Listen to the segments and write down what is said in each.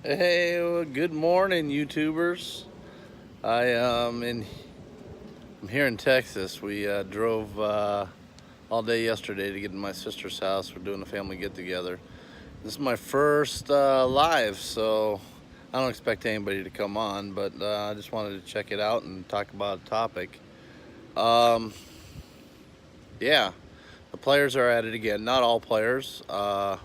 Hey, well, good morning, YouTubers. I'm here in Texas. We drove all day yesterday to get to my sister's house. We're doing a family get together. This is my first live, so I don't expect anybody to come on, but I just wanted to check it out and talk about a topic. Um, yeah, the players are at it again. Not all players. Uh,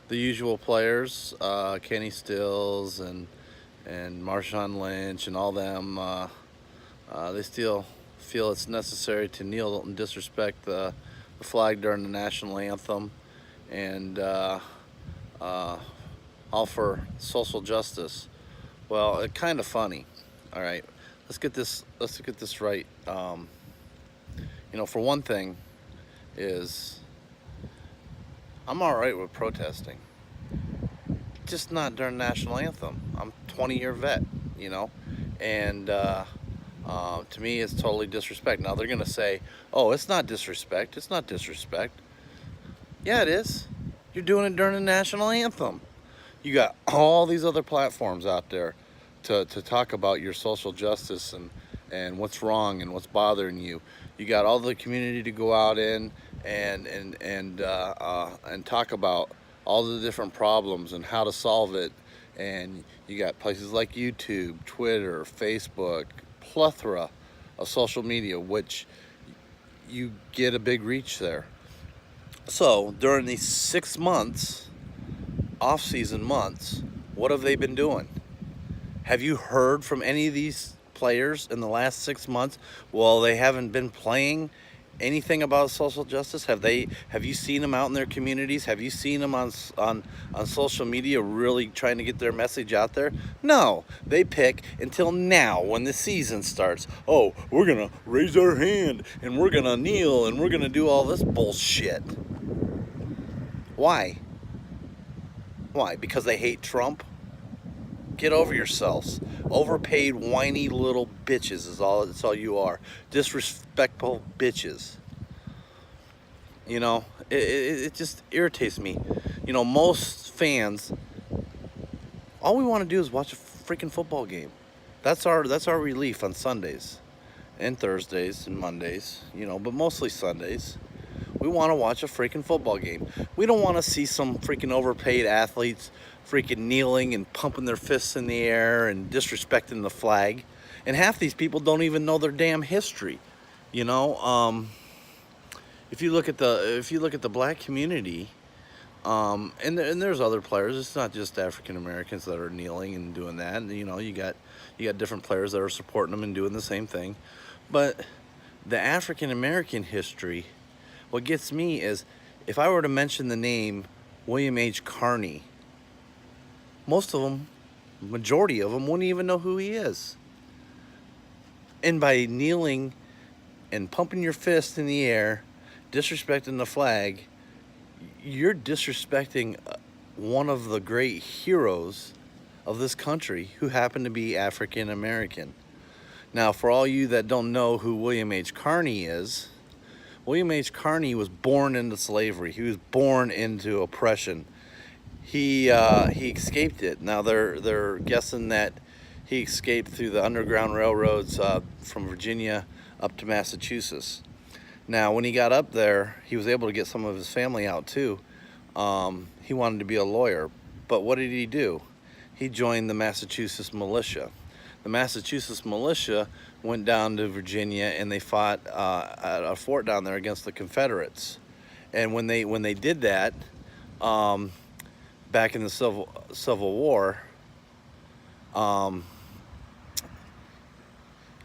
the usual players, Kenny Stills and Marshawn Lynch and all them, they still feel it's necessary to kneel and disrespect the flag during the national anthem, and uh, all for social justice. Well, it's kind of funny. All right, let's get this. Let's get this right. For one thing, is I'm all right with protesting, just not during national anthem. I'm a 20-year vet, you know, and to me, it's totally disrespect. Now they're gonna say, "Oh, it's not disrespect. It's not disrespect." Yeah, it is. You're doing it during the national anthem. You got all these other platforms out there to talk about your social justice and what's wrong and what's bothering you. You got all the community to go out in and talk about all the different problems and how to solve it. And you got places like YouTube, Twitter, Facebook, plethora of social media, which you get a big reach there. So during these 6 months, off-season months, what have they been doing? Have you heard from any of these players in the last 6 months? Well, they haven't been playing anything about social justice. Have you seen them out in their communities? Have you seen them on social media really trying to get their message out there? No, they pick until now when the season starts. Oh, we're gonna raise our hand and we're gonna kneel and we're gonna do all this bullshit. Why? Why? Because they hate Trump? Get over yourselves. Overpaid, whiny little bitches is all. That's all you are. Disrespectful bitches. It just irritates me. Most fans, all we want to do is watch a freaking football game. That's our relief on Sundays, and Thursdays and Mondays. But mostly Sundays. We want to watch a freaking football game. We don't want to see some freaking overpaid athletes freaking kneeling and pumping their fists in the air and disrespecting the flag. And half these people don't even know their damn history. You know, if you look at the black community, and there's other players. It's not just African Americans that are kneeling and doing that. And, you got different players that are supporting them and doing the same thing. But the African American history, what gets me is if I were to mention the name William H. Carney, most of them, majority of them, wouldn't even know who he is. And by kneeling and pumping your fist in the air, disrespecting the flag, you're disrespecting one of the great heroes of this country who happened to be African American. Now, for all you that don't know who William H. Carney is, William H. Carney was born into slavery. He was born into oppression. He escaped it. Now they're guessing that he escaped through the Underground Railroads from Virginia up to Massachusetts. Now, when he got up there, he was able to get some of his family out too. He wanted to be a lawyer, but what did he do? He joined the Massachusetts militia. The Massachusetts militia went down to Virginia and they fought at a fort down there against the Confederates. And when they did that, back in the Civil War,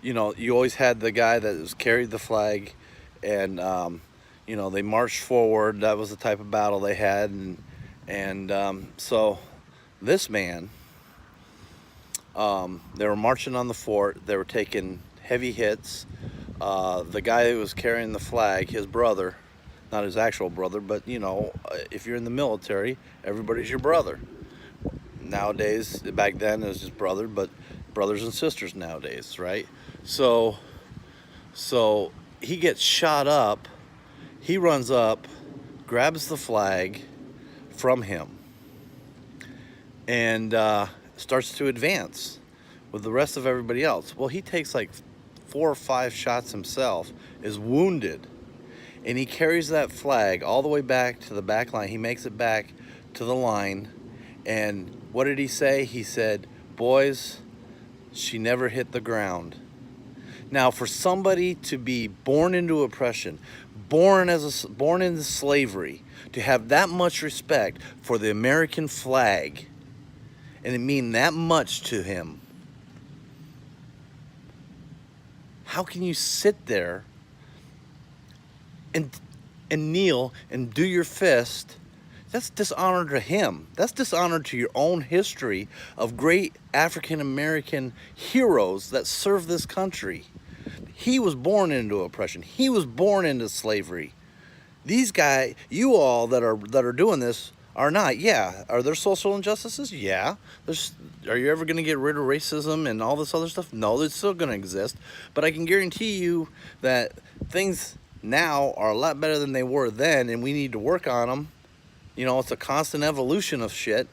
you always had the guy that was carried the flag, and they marched forward. That was the type of battle they had, and so this man. They were marching on the fort. They were taking heavy hits. The guy who was carrying the flag, his brother, not his actual brother, but if you're in the military, everybody's your brother. Nowadays, back then it was just brother, but brothers and sisters nowadays, right? So he gets shot up. He runs up, grabs the flag from him, and starts to advance with the rest of everybody else. Well, he takes like 4 or 5 shots himself, is wounded, and he carries that flag all the way back to the back line. He makes it back to the line, and what did he say? He said, "Boys, she never hit the ground." Now, for somebody to be born into oppression, born into slavery, to have that much respect for the American flag, and it mean that much to him, how can you sit there and kneel and do your fist? That's dishonor to him. That's dishonor to your own history of great African American heroes that served this country. He was born into oppression. He was born into slavery. These guys, you all that are doing this, are not. Yeah. Are there social injustices? Yeah. Are you ever going to get rid of racism and all this other stuff? No, it's still going to exist. But I can guarantee you that things now are a lot better than they were then, and we need to work on them. You know, it's a constant evolution of shit.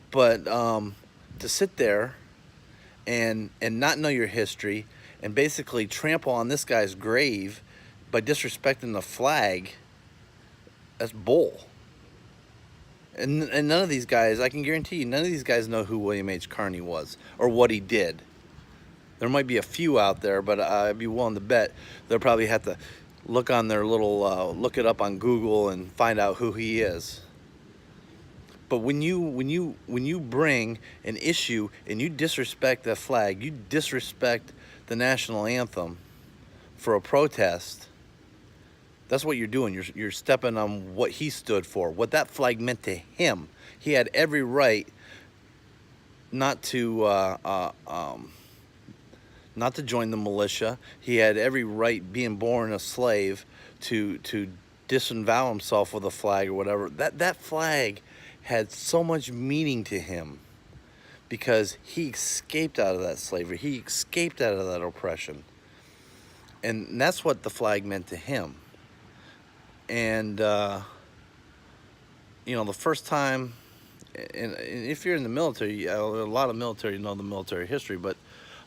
But to sit there and not know your history and basically trample on this guy's grave by disrespecting the flag, that's bull. And none of these guys, I can guarantee you, none of these guys know who William H. Carney was or what he did. There might be a few out there, but I'd be willing to bet they'll probably have to look on their little, look it up on Google and find out who he is. But when you bring an issue and you disrespect the flag, you disrespect the national anthem for a protest, that's what you're doing. You're stepping on what he stood for, what that flag meant to him. He had every right not to join the militia. He had every right, being born a slave, to disavow himself with a flag or whatever. That flag had so much meaning to him because he escaped out of that slavery. He escaped out of that oppression. And that's what the flag meant to him. And, you know, the first time, and if you're in the military, a lot of military know the military history, but,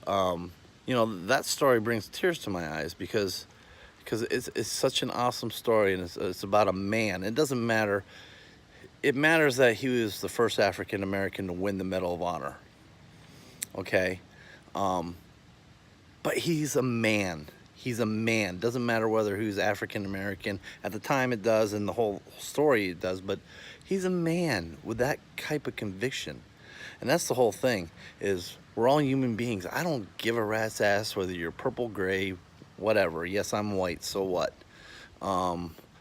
you know, that story brings tears to my eyes because it's such an awesome story, and it's about a man. It doesn't matter. It matters that he was the first African American to win the Medal of Honor. Okay? But he's a man. He's a man. Doesn't matter whether he's African American. At the time it does, and the whole story it does, but he's a man with that type of conviction. And that's the whole thing, is we're all human beings. I don't give a rat's ass whether you're purple, gray, whatever. Yes, I'm white, so what?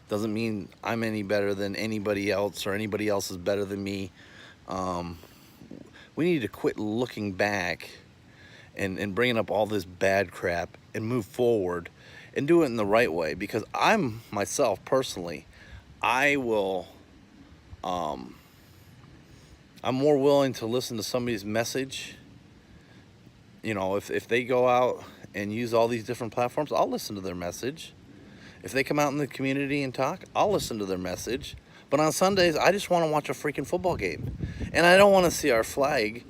Doesn't mean I'm any better than anybody else or anybody else is better than me. We need to quit looking back and bringing up all this bad crap and move forward and do it in the right way, because I'm myself personally, I will, I'm more willing to listen to somebody's message. You know, if they go out and use all these different platforms, I'll listen to their message. If they come out in the community and talk, I'll listen to their message. But on Sundays, I just want to watch a freaking football game. And I don't want to see our flag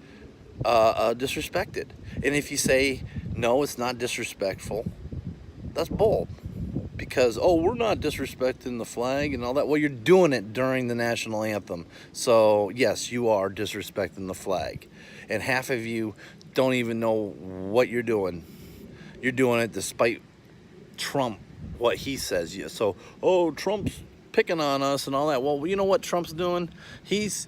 disrespected. And if you say, no, it's not disrespectful, that's bold. Because, oh, we're not disrespecting the flag and all that. Well, you're doing it during the national anthem. So, yes, you are disrespecting the flag. And half of you don't even know what you're doing. You're doing it despite Trump, what he says. Yeah, so, oh, Trump's picking on us and all that. Well, you know what Trump's doing? He's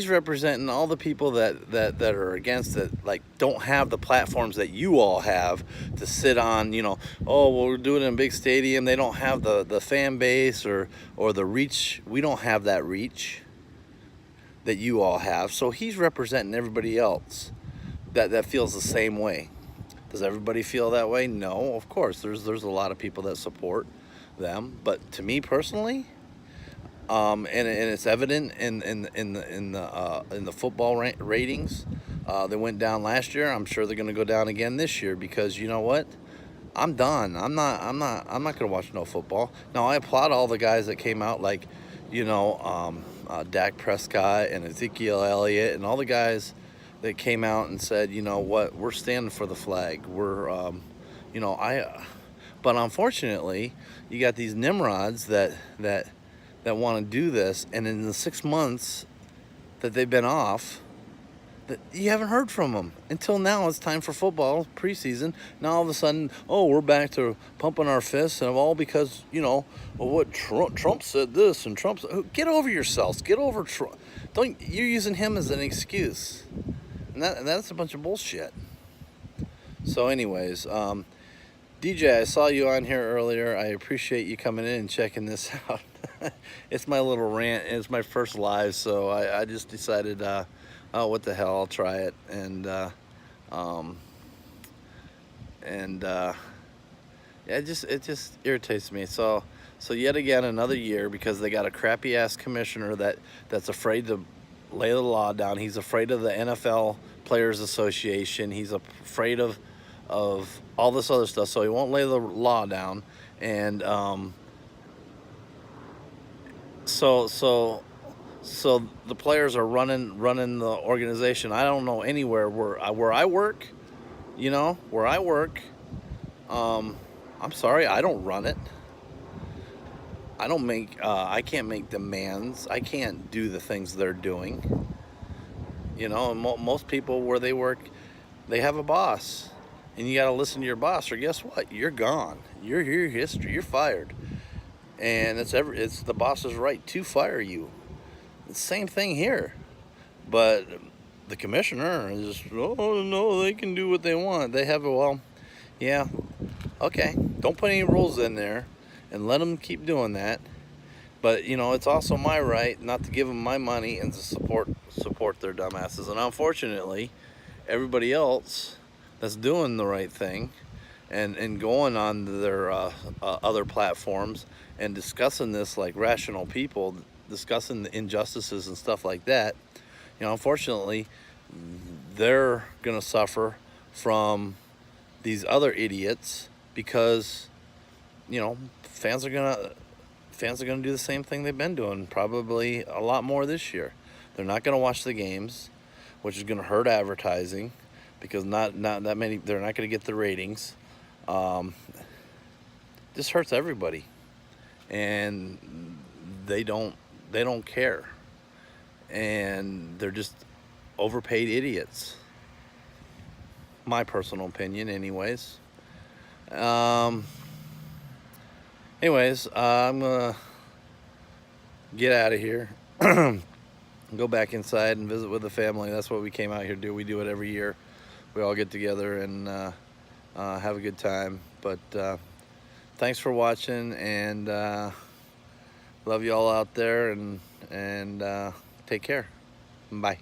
representing all the people that are against it, like don't have the platforms that you all have to sit on. You know, oh, well, we're doing it in a big stadium. They don't have the fan base or the reach. We don't have that reach that you all have. So he's representing everybody else that feels the same way. Does everybody feel that way? No, of course. There's a lot of people that support them, but to me personally, and it's evident in the football ratings. They went down last year. I'm sure they're going to go down again this year, because you know what? I'm done. I'm not going to watch no football. Now, I applaud all the guys that came out, like, you know, Dak Prescott and Ezekiel Elliott and all the guys that came out and said, you know what, we're standing for the flag. We're, but unfortunately, you got these nimrods that want to do this, and in the 6 months that they've been off, that you haven't heard from them until now. It's time for football preseason. Now all of a sudden, oh, we're back to pumping our fists, and all because well, what Trump said this and Trump said, get over yourselves. Get over Trump. You're using him as an excuse, and that's a bunch of bullshit. So, anyways, DJ, I saw you on here earlier. I appreciate you coming in and checking this out. It's my little rant. It's my first live, so I just decided, oh, what the hell, I'll try it. And it just irritates me. So yet again, another year, because they got a crappy ass commissioner that's afraid to lay the law down. He's afraid of the NFL Players Association. He's afraid of all this other stuff, so he won't lay the law down. And so the players are running the organization. I don't know anywhere where I work, where I work. I'm sorry, I don't run it. I don't make. I can't make demands. I can't do the things they're doing. And most people where they work, they have a boss, and you got to listen to your boss, or guess what? You're gone. You're history. You're fired, and it's the boss's right to fire you. The same thing here, but the commissioner is, oh no, they can do what they want. They have yeah, okay. Don't put any rules in there, and let them keep doing that. But it's also my right not to give them my money and to support their dumbasses. And unfortunately, everybody else that's doing the right thing and going on their other platforms and discussing this like rational people, discussing the injustices and stuff like that, unfortunately, they're gonna suffer from these other idiots, because fans are gonna do the same thing they've been doing, probably a lot more this year. They're not gonna watch the games, which is gonna hurt advertising, because not that many. They're not gonna get the ratings. This hurts everybody, and they don't care, and they're just overpaid idiots. My personal opinion, anyways. Anyways, I'm gonna get out of here, go back inside and visit with the family. That's what we came out here to do. We do it every year. We all get together and have a good time. But thanks for watching, and love you all out there, and take care. Bye.